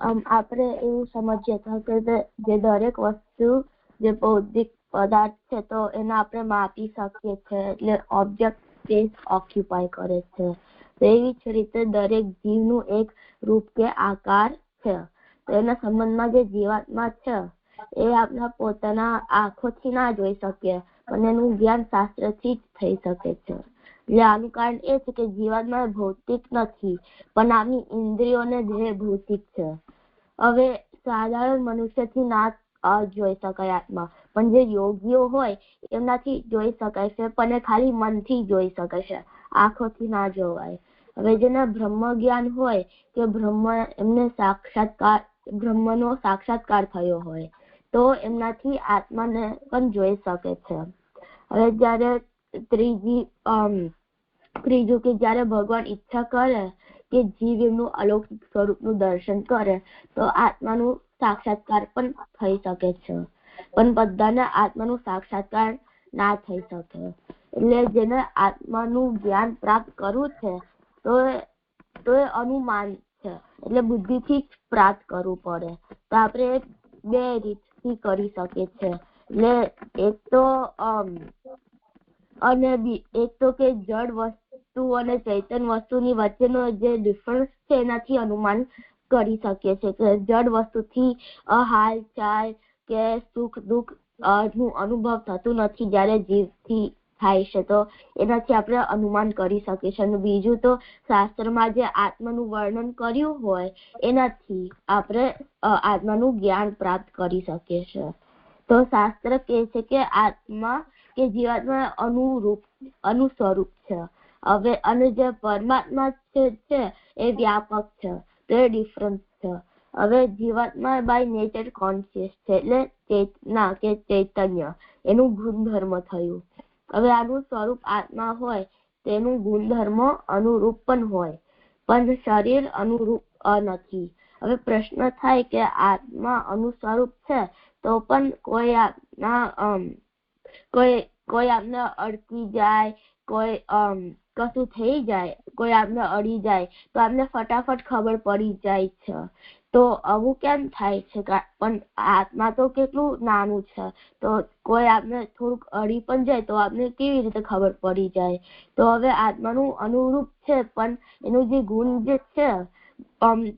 આપણે એવું સમજીએ કે જે દરેક વસ્તુ જે ભૌતિક પદાર્થ છે તો એને આપણે માપી શકીએ છીએ, એટલે ઓબ્જેક્ટ સ્પેસ ઓક્યુપાય કરે છે. એવી જ રીતે દરેક જીવનું એક રૂપ કે આકાર છે. તો એના સંબંધમાં જે જીવાત્મા છે એ આપણા પોતાના આંખોથી ના જોઈ શકીએ, પણ એનું જ્ઞાન શાસ્ત્રથી જ થઈ શકે છે. એટલે આનું કારણ એ છે કે જીવાત્મા ભૌતિક નથી, પણ આની ઇન્દ્રિયોને જે ભૌતિક છે. હવે સાધારણ મનુષ્યથી ના જોઈ શકાય આત્મા, પણ જે યોગીઓ હોય એમનાથી જોઈ શકાય છે, પણ એ ખાલી મનથી જોઈ શકાય છે, આંખોથી ના જોવાય. હવે જેના બ્રહ્મ જ્ઞાન હોય કે બ્રહ્મનો સાક્ષાત્કાર થયો હોય તો એમનાથી આત્માને પણ જોઈ શકે છે. હવે જ્યારે ત્રીજું કે જ્યારે ભગવાન ઈચ્છા કરે કે જીવ એમનું અલૌકિક સ્વરૂપનું દર્શન કરે તો આત્માનું સાક્ષાત્કાર પણ થઈ શકે છે, પણ બધાને આત્માનું સાક્ષાત્કાર ના થઈ શકે. એટલે જેને આત્માનું જ્ઞાન પ્રાપ્ત કરવું છે તો એ અનુમાન છે, એટલે બુદ્ધિથી જ પ્રાપ્ત કરવું પડે. તો આપણે બે રીતથી કરી શકીએ છીએ. એટલે એક તો કે જડ વસ્તુ અને ચૈતન્ય વસ્તુની વચ્ચેનો જે ડિફરન્સ છે એનાથી અનુમાન કરી શકીએ છીએ કે જડ વસ્તુથી હાલચાલ કે સુખ દુઃખ નું અનુભવ થતું નથી જ્યારે જીવથી થાય છે, તો એનાથી આપણે અનુમાન કરી શકીએ છીએ. અને બીજું તો શાસ્ત્રમાં જે આત્માનું વર્ણન કર્યું હોય એનાથી આપણે આત્માનું જ્ઞાન પ્રાપ્ત કરી શકીએ છીએ. તો શાસ્ત્ર કહે છે કે આત્મા કે જીવાત્મા અનુસ્વરૂપ છે. હવે અને જે પરમાત્મા છે એ વ્યાપક છે, તો એ ડિફરન્સ છે. હવે જીવાત્મા બાય નેચર કોન્શિયસ છે, એટલે ચેતના કે ચૈતન્ય એનું ગુણધર્મ થયું. હવે આનું સ્વરૂપ આત્મા હોય તેનું ગુણધર્મ અનુરૂપ પણ હોય, પણ શરીર અનુરૂપ નથી. હવે પ્રશ્ન થાય કે આત્મા અનુસ્વરૂપ છે તો પણ કોઈ આપને અડકી જાય, કોઈ કશું થઈ જાય, કોઈ આપને અડી જાય તો આપને ફટાફટ ખબર પડી જાય છે. તો આવું કેમ થાય છે? પણ આત્મા તો કેટલું નાનું છે, તો કોઈ આપને થોડુંક અડી પણ જાય તો આપને કેવી રીતે ખબર પડી જાય? તો હવે આત્માનું અનુરૂપ છે, પણ એનું જે ગુણ જે છે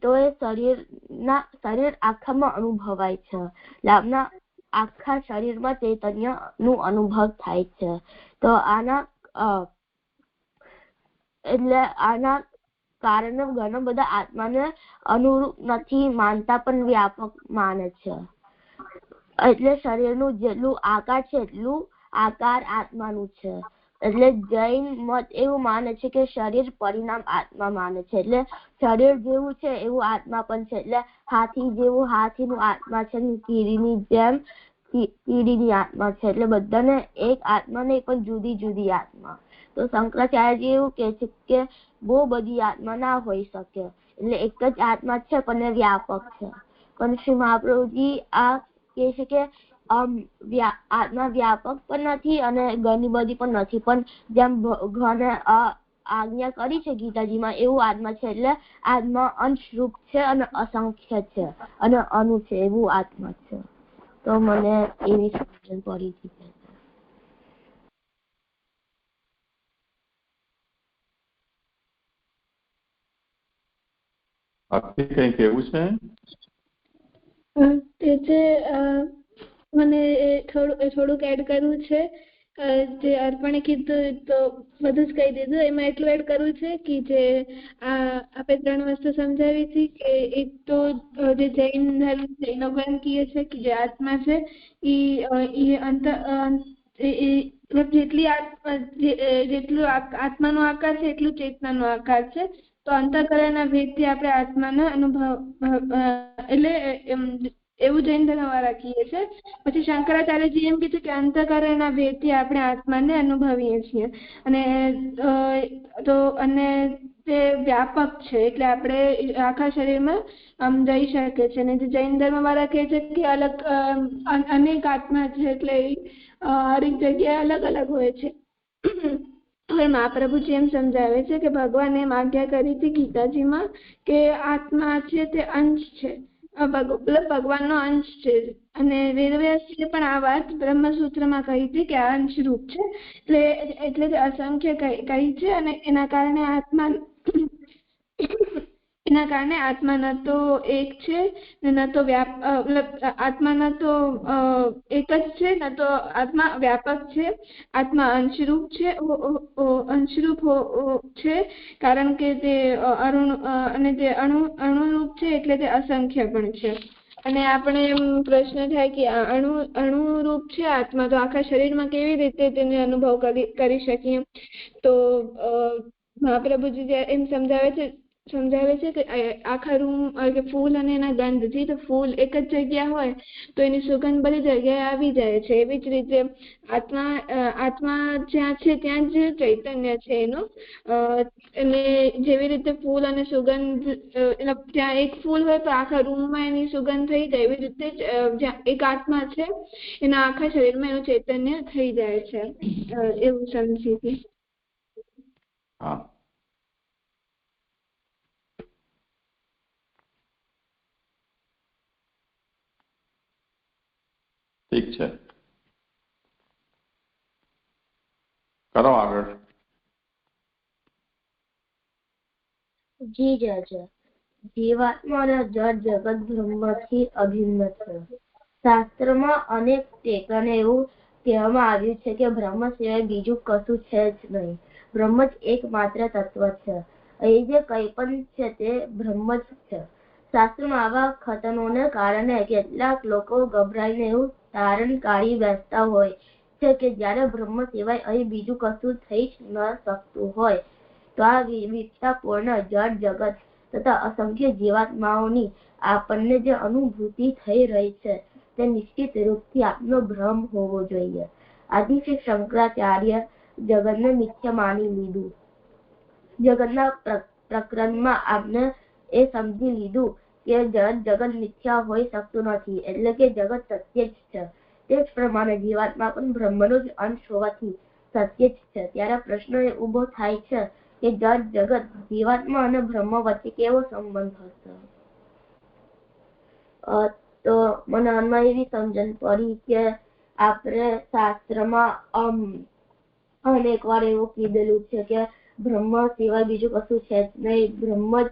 તો એ શરીર આખામાં અનુભવાય છે. આપના આખા શરીરમાં ચૈતન્ય નું અનુભવ થાય છે. તો આના કારણે ઘણા બધા આત્માને અનુરૂપ નથી માનતા, પણ વ્યાપક માને છે. એટલે શરીરનું જેટલું આકાર છે એટલું આકાર આત્માનું છે. એટલે જૈન મત એવું માને છે કે શરીર પરિણામ આત્મા માને છે, એટલે શરીર જેવું છે એવું આત્મા પણ છે. એટલે હાથી જેવું હાથીનું આત્મા છે, કીડીની જેમ કીડીની આત્મા છે. એટલે બધાને એક આત્મા નહીં, પણ જુદી જુદી આત્મા. તો શંકરાચાર્યજી એવું કહે છે કે બહુ બધી આત્મા ના હોઈ શકે, એટલે એક જ આત્મા છે પણ એ વ્યાપક છે. પણ શ્રી મહાપ્રભુજી આ કહે છે કે આત્મા વ્યાપક પણ નથી અને ઘણી બધી પણ નથી, પણ જેમ ભગવાને આજ્ઞા કરી છે ગીતાજીમાં એવું આત્મા છે. એટલે આત્મા અંશરૂપ છે અને અસંખ્ય છે અને અનુ છે, એવું આત્મા છે. તો મને એવી સમજણ પડી છે. કઈ કેવું છે? મને થોડુંક એડ કરવું છે. જે અર્પણે કીધું તો બધું જ કહી દીધું. એમાં એટલું એડ કરવું છે કે જે આપણે 3 વસ્તુ સમજાવી હતી કે એક તો જે જૈન ધર્મ છે એ લોકો એમ કહે છે કે જે આત્મા છે જેટલું આત્માનો આકાર છે એટલું ચેતનાનો આકાર છે. તો અંતઃકરણના ભેદથી આપણે આત્માનો અનુભવ એટલે એવું જૈન ધર્મ વાળા કહીએ છે. પછી શંકરાચાર્યજી એમ કીધું કે અંતઃકરણના ભેદથી આપણે આત્માને અનુભવીએ છીએ અને તે વ્યાપક છે, એટલે આપણે આખા શરીરમાં જઈ શકે છે. અને જે જૈન ધર્મ વાળા કહે છે કે અલગ અનેક આત્મા છે, એટલે હરેક જગ્યાએ અલગ અલગ હોય છે. હવે મહાપ્રભુજી એમ સમજાવે છે કે ભગવાને એમ આજ્ઞા કરી હતી ગીતાજીમાં કે આત્મા છે તે અંશ છે, ભગવાનનો અંશ છે. અને વેદવ્યાસે પણ આ વાત બ્રહ્મસૂત્રમાં કહી હતી કે આ અંશ રૂપ છે, એટલે જ અસંખ્ય કહી છે. અને એના કારણે આત્મા ન તો એક છે ને ન તો આત્મા ન તો એક જ છે, ન તો આત્મા વ્યાપક છે. આત્મા અંશરૂપ છે કારણ કે તે અણુરૂપ છે, એટલે તે અસંખ્ય પણ છે. અને આપણે એમ પ્રશ્ન થાય કે અણુરૂપ છે આત્મા, તો આખા શરીરમાં કેવી રીતે તેને અનુભવ કરી શકીએ? તો મહાપ્રભુજી એમ સમજાવે છે કે આખા રૂમ કે ફૂલ અને એના ગંધથી, તો ફૂલ એક જ જગ્યા હોય તો એની સુગંધ બધી જગ્યાએ આવી જાય છે. એવી જ રીતે આત્મા જ્યાં છે ત્યાં જ ચૈતન્ય છે એનું. અને જેવી રીતે ફૂલ અને સુગંધ, ત્યાં એક ફૂલ હોય તો આખા રૂમમાં એની સુગંધ થઈ જાય, એવી રીતે જ્યાં એક આત્મા છે એના આખા શરીરમાં એનું ચૈતન્ય થઈ જાય છે. એવું સમજી હતી. હા, ઠીક છે, કરો આગળ. જી જય. જીવાત્મા અને જળ જગત બ્રહ્મથી અભિન્ન છે. શાસ્ત્રમાં અનેક ટેકાને એવું કહેવામાં આવ્યું છે કે બ્રહ્મ સિવાય બીજું કશું છે જ નહીં. બ્રહ્મ જ એકમાત્ર તત્વ છે. અહીં જે કંઈ પણ છે તે બ્રહ્મ જ છે. શાસ્ત્રમાં આવા કથનોને કારણે કેટલાક લોકો ગભરાઈને એવું તારણ કાઢી બેસતા હોય છે કે જ્યારે બ્રહ્મ સિવાય અહીં બીજું કશું થઈ જ ન શકતું હોય, તો આ વિવિધતાપૂર્ણ જળ જગત તથા અસંખ્ય જીવાત્માઓની આપણને જે અનુભૂતિ થઈ રહી છે તે નિશ્ચિત રૂપથી આપનો ભ્રમ હોવો જોઈએ. આદિ શ્રી શંકરાચાર્ય જગતને મિથ્યા માની લીધું. જગતના પ્રકરણમાં આપને એ સમજી લીધું કે જગત મિથ્યા હોઈ શકતું નથી, એટલે કે જગત સત્ય જ છે. તે જ પ્રમાણે જીવાત્મા પણ બ્રહ્મનો જ અંશ હોવાથી સત્ય જ છે. ત્યારે પ્રશ્ન એ ઉભો થાય છે કે જગત, જીવાત્મા અને બ્રહ્મ વચ્ચે કેવો સંબંધ હશે? તો મને આમાં એવી સમજણ પડી કે આપણે શાસ્ત્રમાં અનેક વાર એવું કીધેલું છે કે બ્રહ્મ સિવાય બીજું કશું છે જ નહીં. બ્રહ્મ જ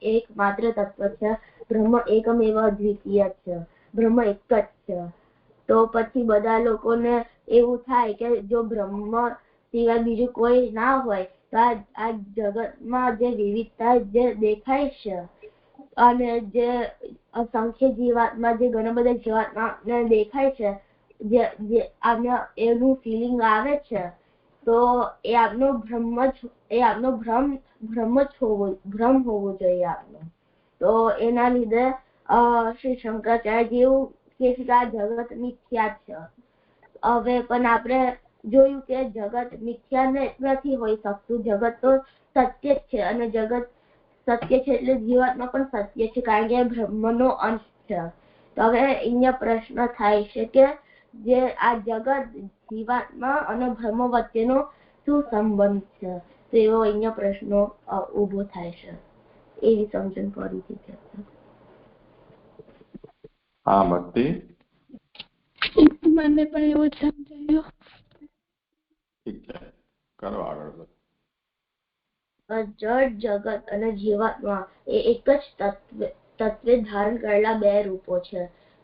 એક માત્ર તત્વ છે. બ્રહ્મ એકમેવ અદ્વિતીય છે. બ્રહ્મ એક જ છે. તો પછી બધા લોકોને એવું થાય કે જો બ્રહ્મ સિવાય બીજું કોઈ ના હોય તો આ જગતમાં જે વિવિધતા જે દેખાય છે અને જે અસંખ્ય જીવાત્મા, જે ઘણા બધા જીવાત્માને દેખાય છે, જે આમને એનું ફિલિંગ આવે છે, તો એ આપનો ભ્રમ હોવો જોઈએ આપનો. તો એના લીધે શ્રી શંકરાચાર્યજી એવું કે આ જગત મિથ્યા છે. હવે પણ આપણે જોયું કે જગત મિથ્યા નથી હોઈ શકતું. જગત તો સત્ય જ છે, અને જગત સત્ય છે એટલે જીવાત્મા પણ સત્ય છે, કારણ કે બ્રહ્મનો અંશ છે. તો હવે અહીંયા પ્રશ્ન થાય છે કે જે આ જગત, જીવાત્મા અને બ્રહ્મ વચ્ચેનો શું સંબંધ છે? તો એવો અહીંયા પ્રશ્નો ઉભો થાય છે. એવી સમજણ પડી હતી. હા ભક્તિ, મને પણ એવું જ સમજાયું. ઠીક છે, કરો આગળ. જળ જગત અને જીવાત્મા એ એક જ તત્વે ધારણ કરેલા બે રૂપો છે.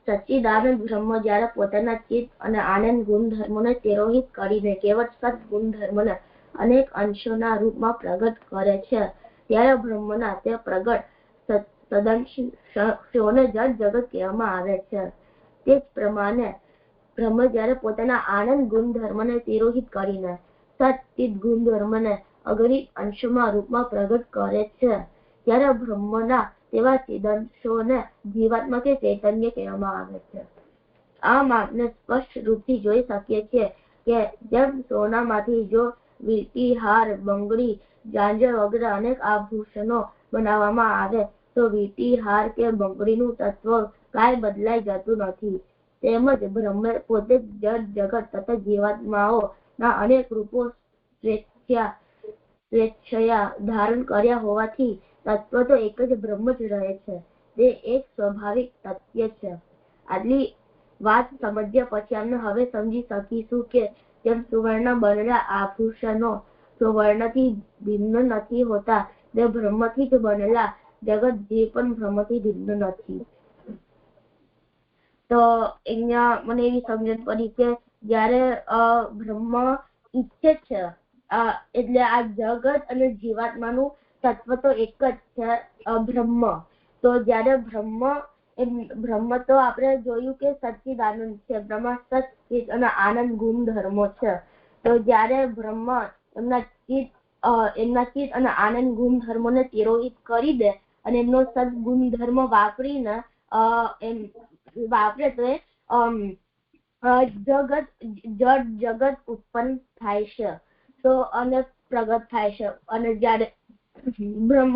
સચ્ચિદાનંદ બ્રહ્મ જ્યારે પોતાના ચિત્ત અને આનંદ ગુણધર્મોને તિરોહિત કરીને કેવળ સત ગુણધર્મના અનેક અંશોના રૂપમાં પ્રગટ કરે છે, ત્યારે બ્રહ્મના તે પ્રગટ સદંશોને જળ જગત કહેવામાં આવે છે. તે જ પ્રમાણે બ્રહ્મ જ્યારે પોતાના આનંદ ગુણધર્મને તિરોહિત કરીને સત ગુણધર્મને અગણિત અંશોમાં રૂપમાં પ્રગટ કરે છે, ત્યારે બ્રહ્મના તેવા ચિદંશોને જીવાત્મા કે ચૈતન્ય કહેવામાં આવે છે. આમ આપણે સ્પષ્ટ રૂપથી જોઈ શકીએ છીએ કે જેમ સોનામાંથી જો વીંટી, હાર, બંગડી, ઝાંઝર વગેરે અનેક આભૂષણો બનાવવામાં આવે તો વીંટી, હાર કે બંગડીનું તત્વ કાંઈ બદલાઈ જતું નથી. તેમજ બ્રહ્મ પોતે જળ જગત તથા જીવાત્માઓના અનેક રૂપો સ્વેચ્છા સ્વેચ્છયા ધારણ કર્યા હોવાથી તત્વ તો એક જ બ્રહ્મ જ રહે છે. તે એક સ્વાભાવિક સત્ય છે. આટલી વાત સમજ્યા પછી આપણે હવે સમજી શકીશું કે જેમ સુવર્ણ બનેલા આભૂષણો સુવર્ણથી ભિન્ન નથી હોતા, તે બ્રહ્મથી જ બનેલા જગત જે પણ બ્રહ્મથી ભિન્ન નથી. તો અહીંયા મને એવી સમજણ પડી કે જ્યારે બ્રહ્મ ઈચ્છે છે એટલે આ જગત અને જીવાત્માનું તત્વ તો એક જ છે, બ્રહ્મ. તો જ્યારે બ્રહ્મ તો આપણે જોયું કે સચ્ચિદાનંદ છે. બ્રહ્મ સચ્ચિત અને આનંદ ગુણધર્મો છે. તો જ્યારે બ્રહ્મ એમના ચિત્ત અને આનંદ ગુણધર્મોને તિરોહિત કરી દે અને એમનો સદગુણધર્મ વાપરીને વાપરે તો જગત ઉત્પન્ન થાય છે. તો અને પ્રગટ થાય છે. અને જ્યારે બ્રહ્મ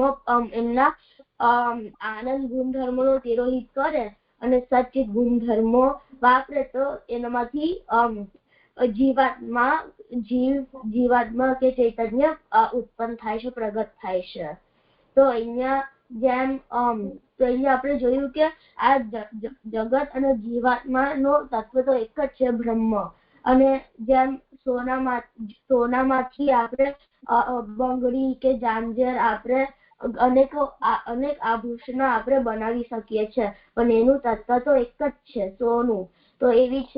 એમના આનંદ ગુણધર્મોનો તિરોહિત કરે અને સચ્ચિત ગુણધર્મો વાપરે તો એનામાંથી જીવાત્મા કે ચૈતન્ય ઉત્પન્ન થાય છે, પ્રગટ થાય છે. તો અહીંયા આપણે જોયું કે આ જગત અને જીવાત્માનો તત્વ તો એક જ છે, બ્રહ્મ. અને જેમ સોનામાંથી આપણે બંગડી કે જાંજર આપણે અનેક આભૂષણો આપણે બનાવી શકીએ છીએ, પણ એનું તત્વ તો એક જ છે, સોનું. તો એવી જ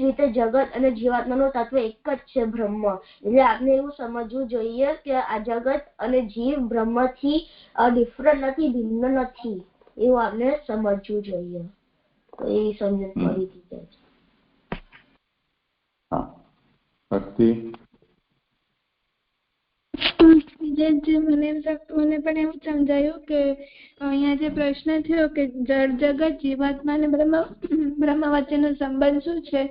રીતે જગત અને જીવાત્માનો તત્વ એક જ છે, બ્રહ્મ. એટલે આપણે એવું સમજવું જોઈએ કે આ જગત અને જીવ બ્રહ્મથી ડિફરન્ટ નથી, ભિન્ન નથી, એવું આપણે સમજવું જોઈએ. તો એવી સમજણ પડી હતી. મને પણ એવું સમજાયું કે અહીંયા જે પ્રશ્ન થયો કે જળ જગત જીવાત્મા અને બ્રહ્મ વચ્ચેનો સંબંધ શું છે,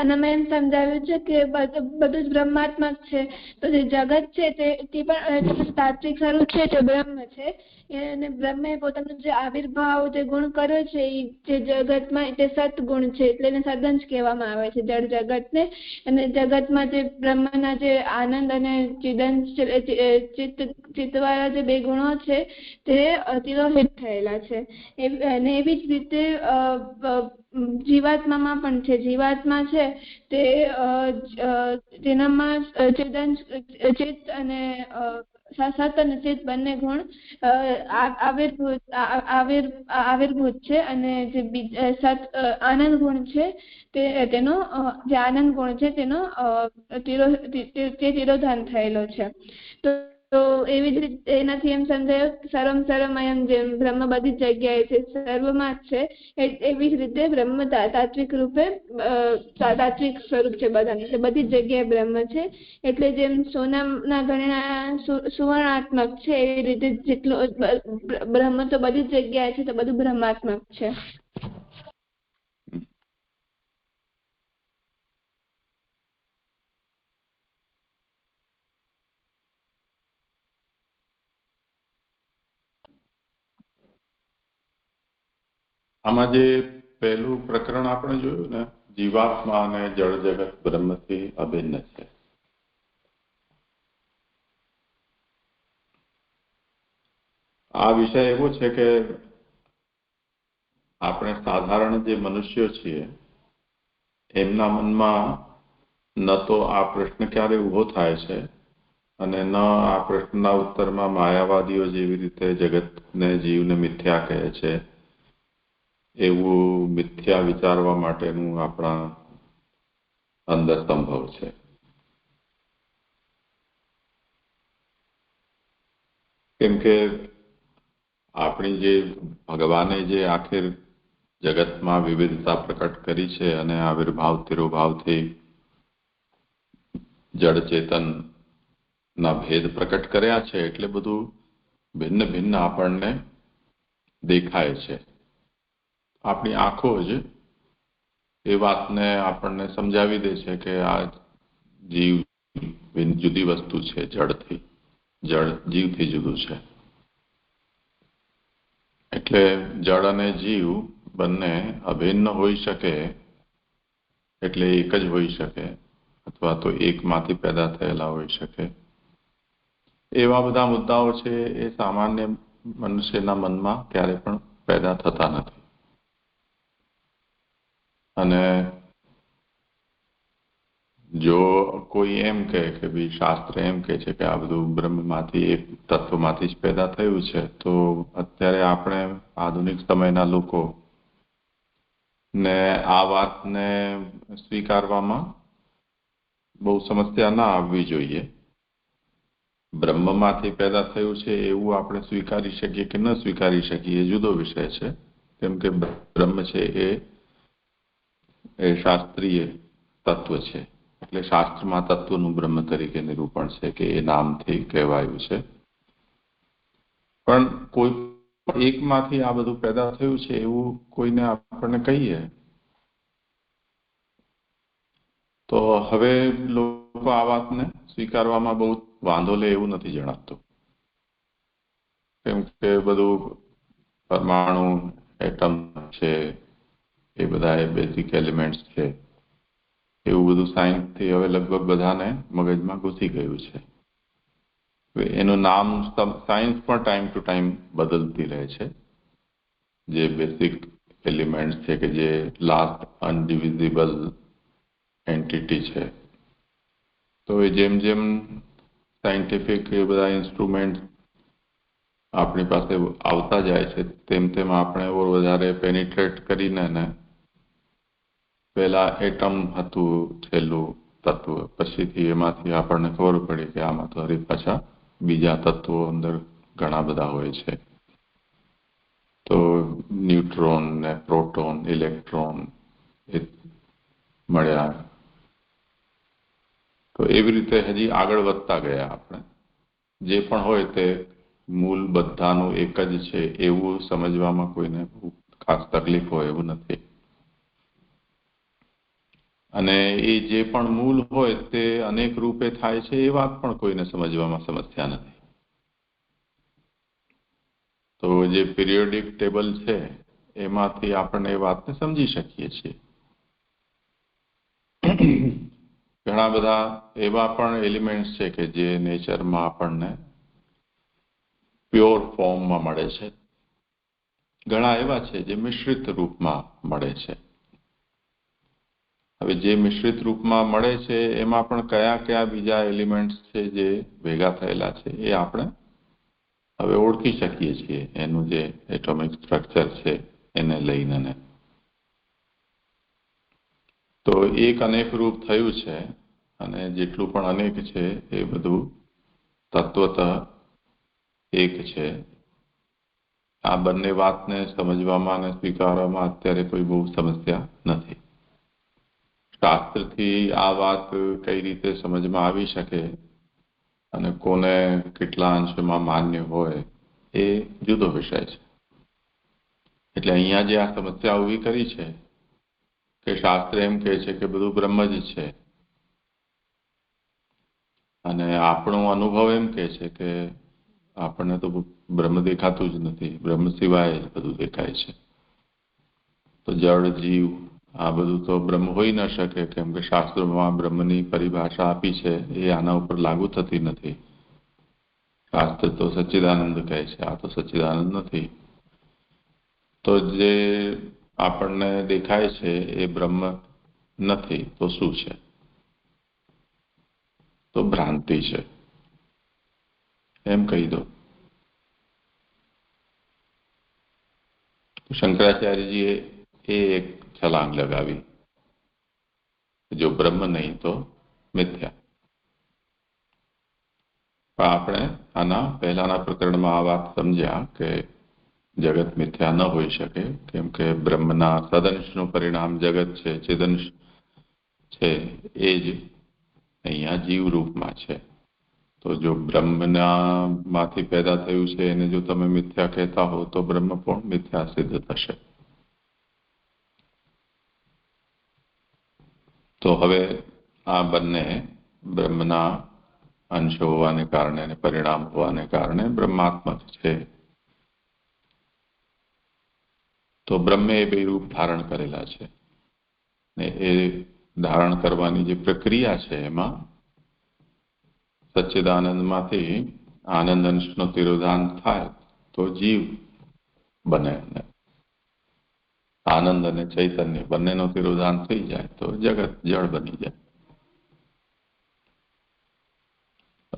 અને મેં એમ સમજાવ્યું છે કે બધું જ બ્રહ્માત્મક છે. તો જે જગત છે તે પણ તાત્વિક સ્વરૂપ છે, તે બ્રહ્મ છે. અને બ્રહ્મે પોતાનો જે આવિર્ભાવ જે ગુણ કર્યો છે એ જે જગતમાં તે સદગુણ છે, એટલે એને સદંશ કહેવામાં આવે છે જળ જગતને. અને જગતમાં જે બ્રહ્મના જે આનંદ અને ચિત્તવાળા જે બે ગુણો છે તે તિરોહિત થયેલા છે. અને એવી જ રીતે જીવાત્મામાં પણ છે. જીવાત્મા છે તે તેનામાં ચિત્ત અને સત અને ચિત્ત બંને ગુણ આવિર્ભૂત છે. અને જે આનંદ ગુણ છે તેનો જે આનંદ ગુણ છે તેનો તિરોધાન થયેલો છે. તો એવી જ રીતે એનાથી એમ સમજાયું સર્વમયમ, જેમ બ્રહ્મ બધી જ જગ્યાએ છે, સર્વમાં જ છે, એવી જ રીતે બ્રહ્મ તાત્વિક રૂપે તાત્વિક સ્વરૂપ છે બધાનું, એટલે બધી જ જગ્યાએ બ્રહ્મ છે. એટલે જેમ સોનાના ગણના સુવર્ણાત્મક છે એવી રીતે જેટલું બ્રહ્મ તો બધી જ જગ્યાએ છે, તો બધું બ્રહ્માત્મક છે. આમાં જે પહેલું પ્રકરણ આપણે જોયું ને, જીવાત્મા અને જળ જગત બ્રહ્મથી અભિન્ન છે. આ વિષય એવો છે કે આપણે સાધારણ જે મનુષ્યો છીએ એમના મનમાં ન તો આ પ્રશ્ન ક્યારે ઉભો થાય છે અને ન આ પ્રશ્નના ઉત્તરમાં માયાવાદીઓ જેવી રીતે જગતને જીવને મિથ્યા કહે છે એવું મિથ્યા વિચારવા માટેનું આપણા અંદર સંભવ છે. કેમ કે આપણી જે ભગવાને જે આખિર જગતમાં વિવિધતા પ્રકટ કરી છે અને આવિર્ભાવ તિરોભાવથી જડ ચેતન ના ભેદ પ્રકટ કર્યા છે, એટલે બધું ભિન્ન ભિન્ન આપણને દેખાય છે. આપણી આંખો જ એ વાતને આપણને સમજાવી દે છે કે આ જીવ જુદી વસ્તુ છે, જડથી. જળ જીવથી જુદું છે. એટલે જળ અને જીવ બંને અભિન્ન હોઈ શકે, એટલે એક જ હોઈ શકે અથવા તો એકમાંથી પેદા થયેલા હોઈ શકે. એવા બધા મુદ્દાઓ છે એ સામાન્ય મનુષ્યના મનમાં ક્યારે પણ પેદા થતા નથી. અને જો કોઈ એમ કહે કે ભાઈ શાસ્ત્ર એમ કહે છે કે આ બધું બ્રહ્મમાંથી એક તત્વમાંથી જ પેદા થયું છે, તો અત્યારે આપણે આધુનિક સમયના લોકો ને આ વાતને સ્વીકારવામાં બહુ સમસ્યા ના આવવી જોઈએ. બ્રહ્મમાંથી પેદા થયું છે એવું આપણે સ્વીકારી શકીએ કે ન સ્વીકારી શકીએ એ જુદો વિષય છે. કેમ કે બ્રહ્મ છે એ શાસ્ત્રીય તત્વ છે, એટલે શાસ્ત્રમાં તત્વનું બ્રહ્મ તરીકે નિરૂપણ છે કે એ નામથી કહેવાયું છે. પણ કોઈ એકમાંથી આ બધું પેદા થયું છે એવું કોઈને આપણને કહીએ તો હવે લોકો આ વાતને સ્વીકારવામાં બહુ વાંધો લે એવું નથી જણાતું. કેમ કે બધું પરમાણુ, એટમ છે, એ બધા બેઝિક એલિમેન્ટ્સ છે, એવું બધું સાયન્સથી હવે લગભગ બધાને મગજમાં ઘૂસી ગયું છે. એનું નામ સાયન્સ પણ ટાઈમ ટુ ટાઈમ બદલતી રહે છે. જે બેઝિક એલિમેન્ટ્સ છે કે જે લાસ્ટ અનડિવિઝિબલ એન્ટિટી છે, તો એ જેમ જેમ સાયન્ટિફિક એ બધા ઇન્સ્ટ્રુમેન્ટ આપણી પાસે આવતા જાય છે તેમ તેમ આપણે વધારે પેનિટ્રેટ કરીને પહેલા એટમ હતું છેલ્લું તત્વ, પછીથી એમાંથી આપણને ખબર પડી કે આમાં તો હરી પાછા બીજા તત્વો અંદર ઘણા બધા હોય છે. તો ન્યુટ્રોન ને પ્રોટોન, ઇલેક્ટ્રોન એ મળ્યા. તો એવી રીતે હજી આગળ વધતા ગયા આપણે. જે પણ હોય તે મૂળ બધાનું એક જ છે એવું સમજવામાં કોઈને ખાસ તકલીફ હોય એવું નથી. અને એ જે પણ મૂળ હોય તે અનેક રૂપે થાય છે એ વાત પણ કોઈને સમજવામાં સમસ્યા નથી. તો જે પિરિયોડિક ટેબલ છે એમાંથી આપણે એ વાતને સમજી શકીએ છીએ. ઘણા બધા એવા પણ એલિમેન્ટ્સ છે કે જે નેચરમાં આપણને પ્યોર ફોર્મમાં મળે છે. ઘણા એવા છે જે મિશ્રિત રૂપમાં મળે છે. હવે જે મિશ્રિત રૂપમાં મળે છે એમાં પણ કયા કયા બીજા એલિમેન્ટ્સ છે જે ભેગા થયેલા છે એ આપણે હવે ઓળખી શકીએ છીએ. એનું જે એટોમિક સ્ટ્રક્ચર છે એને લઈને. તો એક અનેક રૂપ થયું છે અને જેટલું પણ અનેક છે એ બધું તત્વતઃ એક છે. આ બંને વાતને સમજવામાં અને સ્વીકારવામાં અત્યારે કોઈ બહુ સમસ્યા નથી. શાસ્ત્રથી આ વાત કઈ રીતે સમજમાં આવી શકે અને કોને કેટલા અંશમાં માન્ય હોય એ જુદો વિષય છે. એટલે અહીંયા જે આ સમસ્યા ઊભી કરી છે કે શાસ્ત્ર એમ કહે છે કે બધું બ્રહ્મ જ છે અને આપણો અનુભવ એમ કહે છે કે આપણને તો બ્રહ્મ દેખાતું જ નથી, બ્રહ્મ સિવાય જ બધું દેખાય છે. તો જળ જીવ આ બધું તો બ્રહ્મ હોઈ ન શકે, કેમ કે શાસ્ત્રોમાં બ્રહ્મની પરિભાષા આપી છે એ આના ઉપર લાગુ થતી નથી. શાસ્ત્ર તો સચ્ચિદાનંદ કહે છે, આ તો સચ્ચિદાનંદ નથી. તો જે આપણને દેખાય છે એ બ્રહ્મ નથી તો શું છે? તો ભ્રાંતિ છે એમ કહી દો. શંકરાચાર્યજીએ એ એક છલાંગ લગાવી, જો બ્રહ્મ નહીં તો મિથ્યા. પણ આપણે આના પહેલાના પ્રકરણમાં આ વાત સમજ્યા કે જગત મિથ્યા ન હોઈ શકે, કેમ કે બ્રહ્મના સદંશનું પરિણામ જગત છે, ચેદંશ છે, એ જ અહીંયા જીવરૂપમાં છે. તો જો બ્રહ્મનામાંથી પેદા થયું છે એને જો તમે મિથ્યા કહેતા હો તો બ્રહ્મ પણ મિથ્યા સિદ્ધ થશે. તો હવે આ બંને બ્રહ્મના અંશ હોવાને કારણે અને પરિણામ હોવાને કારણે બ્રહ્માત્મક છે. તો બ્રહ્મે એ બે રૂપ ધારણ કરેલા છે ને એ ધારણ કરવાની જે પ્રક્રિયા છે એમાં સચ્ચિદાનંદમાંથી આનંદ અંશનો તિરોધાન થાય તો જીવ બને, આનંદ અને ચૈતન્ય બંનેનો તિરોધાન થઈ જાય તો જગત જળ બની જાય.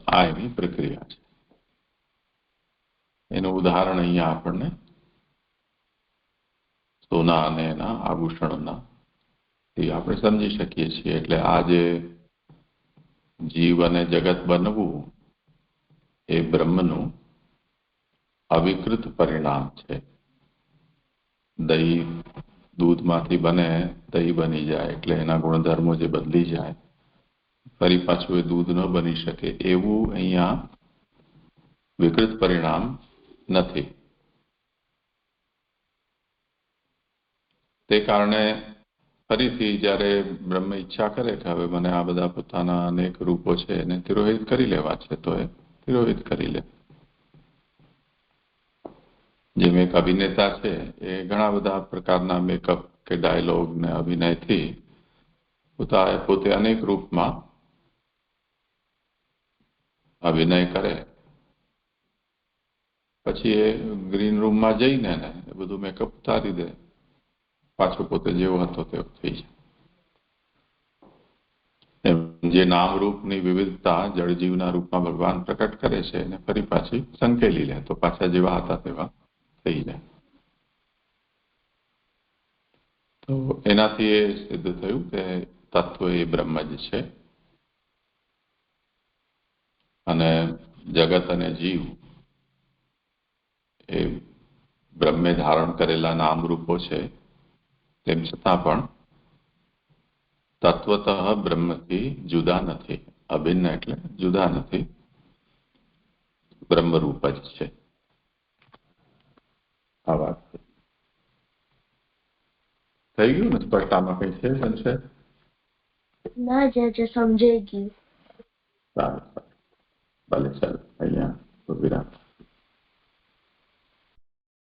આ એની પ્રક્રિયા છે. એનું ઉદાહરણ અહીંયા આપણને સોના અને એના આભૂષણોના એ આપણે સમજી શકીએ છીએ. એટલે આ જે જીવ અને જગત બનવું એ બ્રહ્મનું અવિકૃત પરિણામ છે. દહીં દૂધમાંથી બને, દહીં બની જાય એટલે એના ગુણધર્મો જે બદલી જાય, ફરી પાછું એ દૂધ ન બની શકે એવું અહીંયા વિકૃત પરિણામ નથી. તે કારણે ફરીથી જ્યારે બ્રહ્મ ઈચ્છા કરે કે હવે મને આ બધા પોતાના અનેક રૂપો છે એને તિરોહિત કરી લેવા છે તો એ તિરોહિત કરી લે. જેમ એક અભિનેતા છે એ ઘણા બધા પ્રકારના મેકઅપ કે ડાયલોગ ને અભિનયથી પોતે અનેક રૂપમાં અભિનય કરે, પછી એ ગ્રીન રૂમમાં જઈને ને એ બધું મેકઅપ ઉતારી દે, પાછો પોતે જેવો હતો તેવો થઈ જાય. એમ જે નામરૂપની વિવિધતા જળજીવના રૂપમાં ભગવાન પ્રકટ કરે છે એને ફરી પાછી સંકેલી લે તો પાછા જેવા હતા તેવા થઈ જાય. તો એનાથી એ સિદ્ધ થયું કે તત્વ એ બ્રહ્મ જ છે અને જગત અને જીવ એ બ્રહ્મે ધારણ કરેલા નામરૂપો છે, તેમ છતાં પણ તત્વતઃ બ્રહ્મથી જુદા નથી. અભિન્ન એટલે જુદા નથી, બ્રહ્મરૂપ જ છે. આ વાત થઈ ગયું ને સ્પષ્ટ? આમાં કઈ છે સંશય? ના જે સમજાઈ ગયું. સારું, ભલે ચાલો.